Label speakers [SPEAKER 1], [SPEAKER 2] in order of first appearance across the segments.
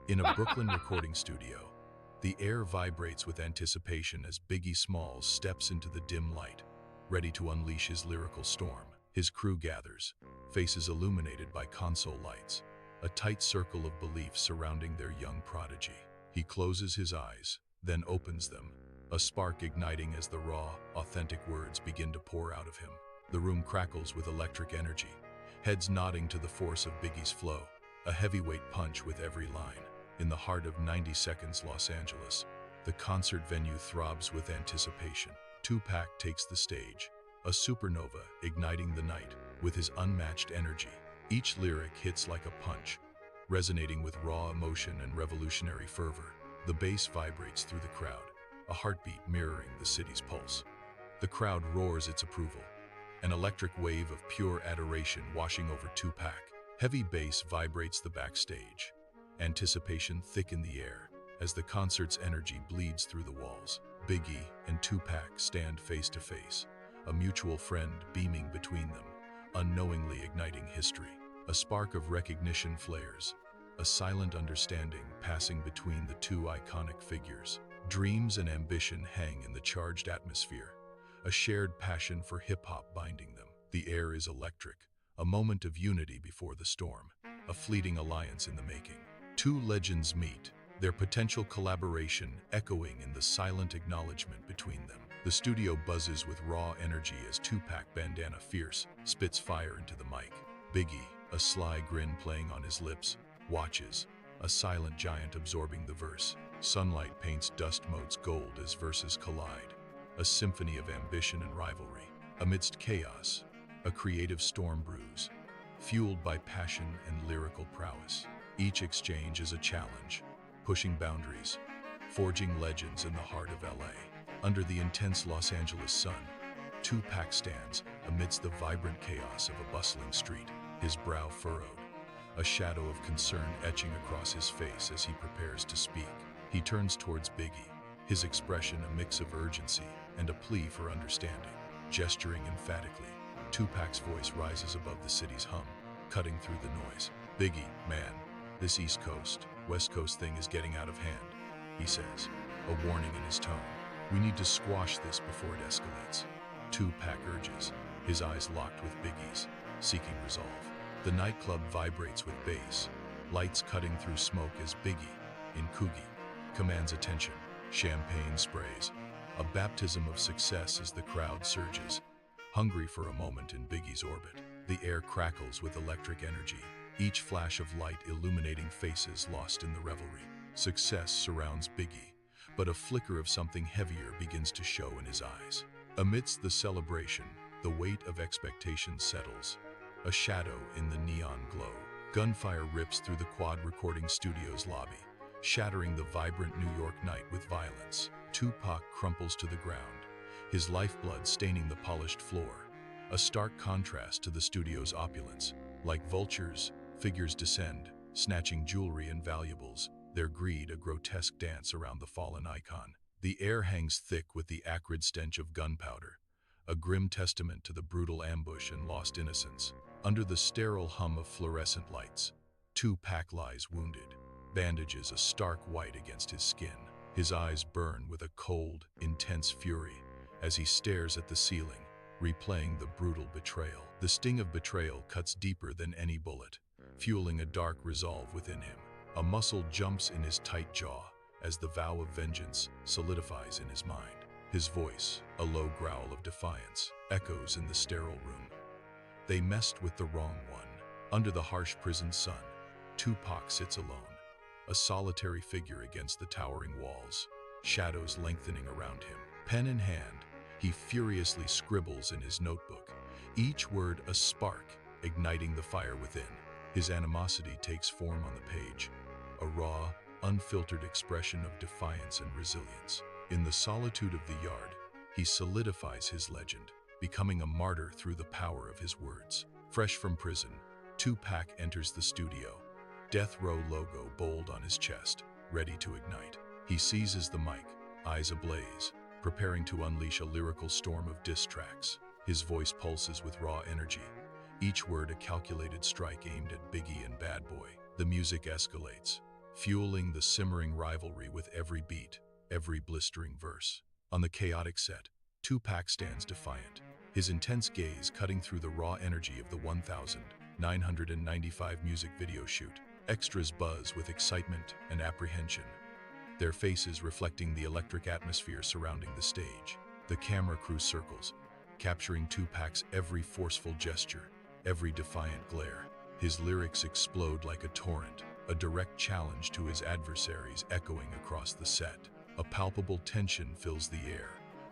[SPEAKER 1] In a Brooklyn recording studio, the air vibrates with anticipation as Biggie Smalls steps into the dim light, ready to unleash his lyrical storm. His crew gathers, faces illuminated by console lights, a tight circle of belief surrounding their young prodigy. He closes his eyes, then opens them, a spark igniting as the raw, authentic words begin to pour out of him. The room crackles with electric energy, heads nodding to the force of Biggie's flow, a heavyweight punch with every line. In the heart of 90 Seconds Los Angeles, the concert venue throbs with anticipation. Tupac takes the stage, a supernova igniting the night with his unmatched energy. Each lyric hits like a punch, resonating with raw emotion and revolutionary fervor. The bass vibrates through the crowd, a heartbeat mirroring the city's pulse. The crowd roars its approval, an electric wave of pure adoration washing over Tupac. Heavy bass vibrates the backstage, anticipation thick in the air as the concert's energy bleeds through the walls. Biggie and Tupac stand face to face, a mutual friend beaming between them, unknowingly igniting history. A spark of recognition flares, a silent understanding passing between the two iconic figures. Dreams and ambition hang in the charged atmosphere, a shared passion for hip-hop binding them. The air is electric, a moment of unity before the storm, a fleeting alliance in the making. Two legends meet, their potential collaboration echoing in the silent acknowledgement between them. The studio buzzes with raw energy as Tupac, bandana fierce, spits fire into the mic. Biggie, a sly grin playing on his lips, watches, a silent giant absorbing the verse. Sunlight paints dust motes gold as verses collide, a symphony of ambition and rivalry. Amidst chaos, a creative storm brews, fueled by passion and lyrical prowess. Each exchange is a challenge, pushing boundaries, forging legends in the heart of LA. Under the intense Los Angeles sun, Tupac stands amidst the vibrant chaos of a bustling street, his brow furrowed, a shadow of concern etching across his face as he prepares to speak. He turns towards Biggie, his expression a mix of urgency and a plea for understanding. Gesturing emphatically, Tupac's voice rises above the city's hum, cutting through the noise. "Biggie, man, this East Coast, West Coast thing is getting out of hand," he says, a warning in his tone. "We need to squash this before it escalates." Tupac urges, his eyes locked with Biggie's, seeking resolve. The nightclub vibrates with bass, lights cutting through smoke as Biggie, in Coogee, commands attention. Champagne sprays, a baptism of success as the crowd surges, hungry for a moment in Biggie's orbit. The air crackles with electric energy, each flash of light illuminating faces lost in the revelry. Success surrounds Biggie, but a flicker of something heavier begins to show in his eyes. Amidst the celebration, the weight of expectation settles, a shadow in the neon glow. Gunfire rips through the Quad Recording Studios lobby, shattering the vibrant New York night with violence. Tupac crumples to the ground, his lifeblood staining the polished floor, a stark contrast to the studio's opulence. Like vultures, figures descend, snatching jewelry and valuables, their greed a grotesque dance around the fallen icon. The air hangs thick with the acrid stench of gunpowder, a grim testament to the brutal ambush and lost innocence. Under the sterile hum of fluorescent lights, Tupac lies wounded, bandages a stark white against his skin. His eyes burn with a cold, intense fury as he stares at the ceiling, replaying the brutal betrayal. The sting of betrayal cuts deeper than any bullet, fueling a dark resolve within him. A muscle jumps in his tight jaw as the vow of vengeance solidifies in his mind. His voice, a low growl of defiance, echoes in the sterile room. They messed with the wrong one. Under the harsh prison sun, Tupac sits alone, a solitary figure against the towering walls, shadows lengthening around him. Pen in hand, he furiously scribbles in his notebook, each word a spark, igniting the fire within. His animosity takes form on the page, a raw, unfiltered expression of defiance and resilience. In the solitude of the yard, he solidifies his legend, becoming a martyr through the power of his words. Fresh from prison, Tupac enters the studio, Death Row logo bold on his chest, ready to ignite. He seizes the mic, eyes ablaze, preparing to unleash a lyrical storm of diss tracks. His voice pulses with raw energy, each word a calculated strike aimed at Biggie and Bad Boy. The music escalates, fueling the simmering rivalry with every beat, every blistering verse. On the chaotic set, Tupac stands defiant, his intense gaze cutting through the raw energy of the 1995 music video shoot. Extras buzz with excitement and apprehension, their faces reflecting the electric atmosphere surrounding the stage. The camera crew circles, capturing Tupac's every forceful gesture, every defiant glare. His lyrics explode like a torrent, a direct challenge to his adversaries echoing across the set. A palpable tension fills the air,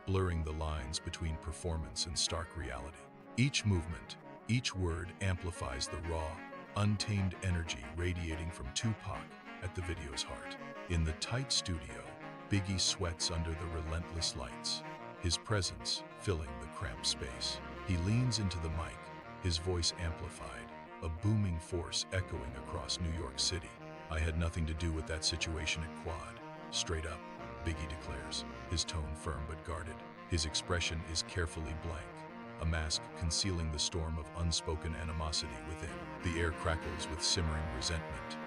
[SPEAKER 1] blurring the lines between performance and stark reality. Each movement, each word amplifies the raw, untamed energy radiating from Tupac at the video's heart. In the tight studio, Biggie sweats under the relentless lights, his presence filling the cramped space. He leans into the mic, his voice amplified, a booming force echoing across New York City. "I had nothing to do with that situation at Quad." Straight up, Biggie declares, his tone firm but guarded. His expression is carefully blank, a mask concealing the storm of unspoken animosity within. The air crackles with simmering resentment,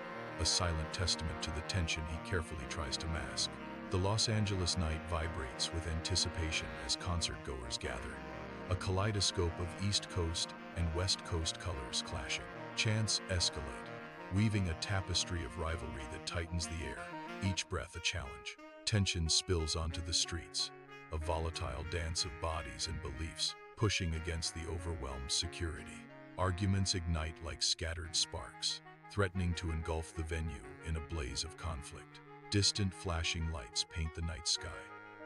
[SPEAKER 1] a silent testament to the tension he carefully tries to mask. The Los Angeles night vibrates with anticipation as concert-goers gather, a kaleidoscope of East Coast and West Coast colors clashing. Chants escalate, weaving a tapestry of rivalry that tightens the air, each breath a challenge. Tension spills onto the streets, a volatile dance of bodies and beliefs, pushing against the overwhelmed security. Arguments ignite like scattered sparks, threatening to engulf the venue in a blaze of conflict. Distant flashing lights paint the night sky,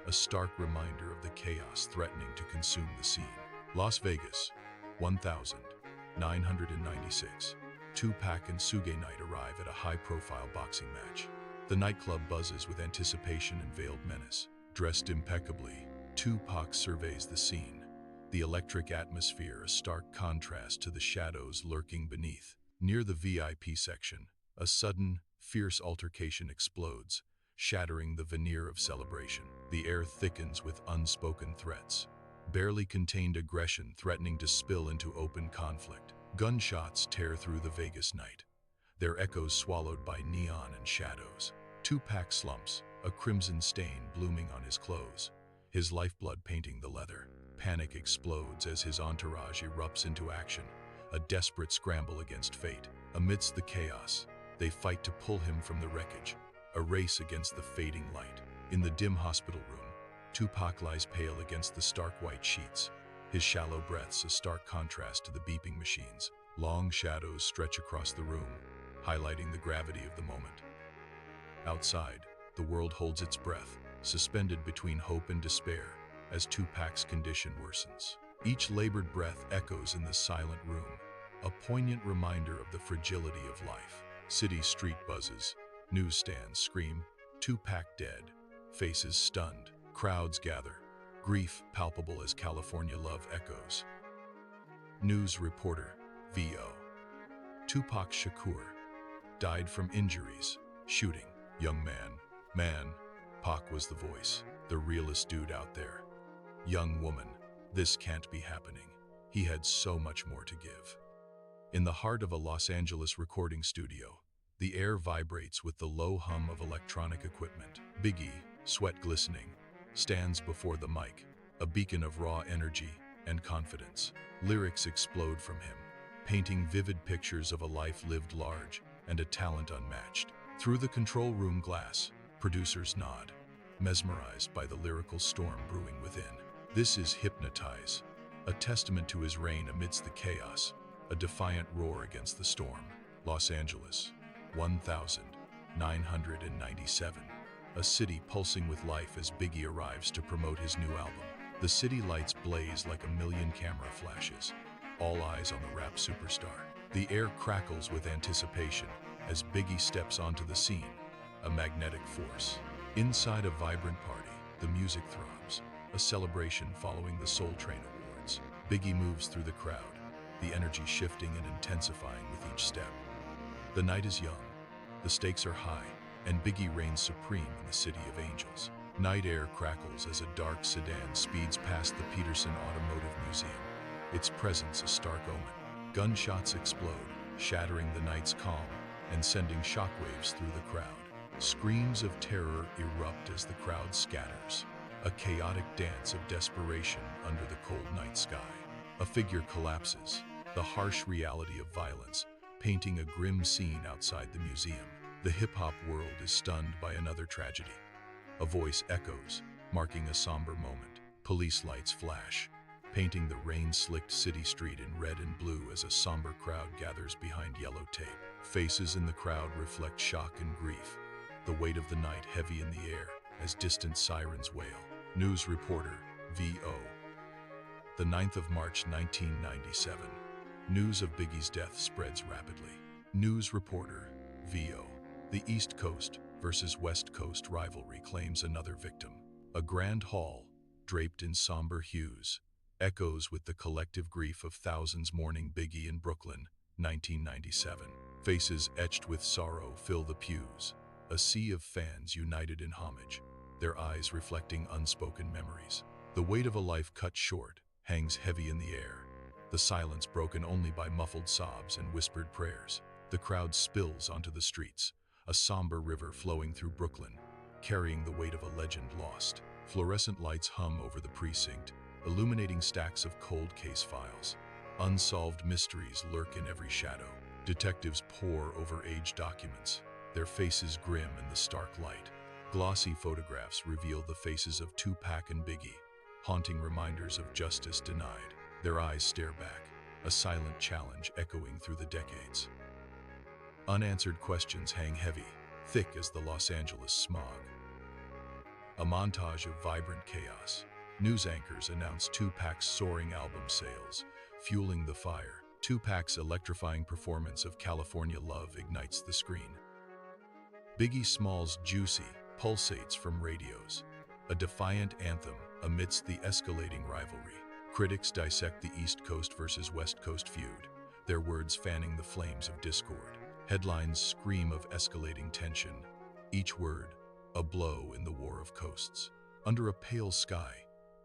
[SPEAKER 1] a stark reminder of the chaos threatening to consume the scene. Las Vegas, 1996. Tupac and Suge Knight arrive at a high-profile boxing match. The nightclub buzzes with anticipation and veiled menace. Dressed impeccably, Tupac surveys the scene, the electric atmosphere a stark contrast to the shadows lurking beneath. Near the VIP section, a sudden, fierce altercation explodes, shattering the veneer of celebration. The air thickens with unspoken threats, barely contained aggression threatening to spill into open conflict. Gunshots tear through the Vegas night, their echoes swallowed by neon and shadows. Tupac slumps, a crimson stain blooming on his clothes, his lifeblood painting the leather. Panic explodes as his entourage erupts into action, a desperate scramble against fate. Amidst the chaos, they fight to pull him from the wreckage, a race against the fading light. In the dim hospital room, Tupac lies pale against the stark white sheets, his shallow breaths a stark contrast to the beeping machines. Long shadows stretch across the room, highlighting the gravity of the moment. Outside, the world holds its breath, suspended between hope and despair, as Tupac's condition worsens. Each labored breath echoes in the silent room, a poignant reminder of the fragility of life. City street buzzes, newsstands scream, "Tupac dead," faces stunned, crowds gather, grief palpable as California love echoes. News reporter, VO. Tupac Shakur died from injuries, shooting. Young man, Pac was the voice, the realest dude out there. Young woman, this can't be happening. He had so much more to give. In the heart of a Los Angeles recording studio, the air vibrates with the low hum of electronic equipment. Biggie, sweat glistening, stands before the mic, a beacon of raw energy and confidence. Lyrics explode from him, painting vivid pictures of a life lived large and a talent unmatched. Through the control room glass, producers nod, mesmerized by the lyrical storm brewing within. This is Hypnotize, a testament to his reign amidst the chaos, a defiant roar against the storm. Los Angeles, 1997. A city pulsing with life as Biggie arrives to promote his new album. The city lights blaze like a million camera flashes, all eyes on the rap superstar. The air crackles with anticipation as Biggie steps onto the scene, a magnetic force. Inside a vibrant party, the music throbs, a celebration following the Soul Train Awards. Biggie moves through the crowd, the energy shifting and intensifying with each step. The night is young, the stakes are high, and Biggie reigns supreme in the city of angels. Night air crackles as a dark sedan speeds past the Peterson Automotive Museum, its presence a stark omen. Gunshots explode, shattering the night's calm and sending shockwaves through the crowd. Screams of terror erupt as the crowd scatters, a chaotic dance of desperation under the cold night sky. A figure collapses, the harsh reality of violence, painting a grim scene outside the museum. The hip-hop world is stunned by another tragedy. A voice echoes, marking a somber moment. Police lights flash, painting the rain-slicked city street in red and blue as a somber crowd gathers behind yellow tape. Faces in the crowd reflect shock and grief, the weight of the night heavy in the air as distant sirens wail. News reporter, VO. The 9th of March 1997. News of Biggie's death spreads rapidly. News reporter, VO. The East Coast versus West Coast rivalry claims another victim. A grand hall, draped in somber hues, echoes with the collective grief of thousands mourning Biggie in Brooklyn, 1997. Faces etched with sorrow fill the pews, a sea of fans united in homage, their eyes reflecting unspoken memories. The weight of a life cut short hangs heavy in the air, the silence broken only by muffled sobs and whispered prayers. The crowd spills onto the streets, a somber river flowing through Brooklyn, carrying the weight of a legend lost. Fluorescent lights hum over the precinct, illuminating stacks of cold case files. Unsolved mysteries lurk in every shadow. Detectives pore over aged documents, their faces grim in the stark light. Glossy photographs reveal the faces of Tupac and Biggie, haunting reminders of justice denied. Their eyes stare back, a silent challenge echoing through the decades. Unanswered questions hang heavy, thick as the Los Angeles smog. A montage of vibrant chaos. News anchors announce Tupac's soaring album sales, fueling the fire. Tupac's electrifying performance of California Love ignites the screen. Biggie Smalls' Juicy pulsates from radios, a defiant anthem amidst the escalating rivalry. Critics dissect the East Coast versus West Coast feud, their words fanning the flames of discord. Headlines scream of escalating tension, each word a blow in the war of coasts. Under a pale sky,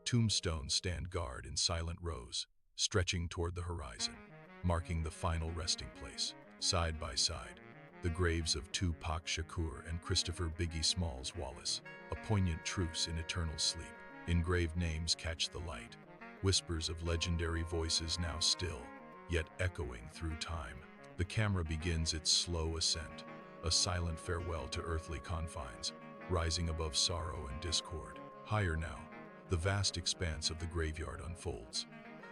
[SPEAKER 1] tombstones stand guard in silent rows, stretching toward the horizon, marking the final resting place. Side by side, the graves of Tupac Shakur and Christopher Biggie Smalls Wallace, a poignant truce in eternal sleep. Engraved names catch the light, whispers of legendary voices now still, yet echoing through time. The camera begins its slow ascent, a silent farewell to earthly confines, rising above sorrow and discord. Higher now, the vast expanse of the graveyard unfolds,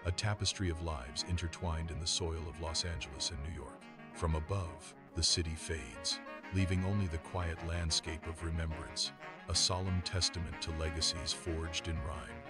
[SPEAKER 1] a tapestry of lives intertwined in the soil of Los Angeles and New York. From above, the city fades, leaving only the quiet landscape of remembrance, a solemn testament to legacies forged in rhyme.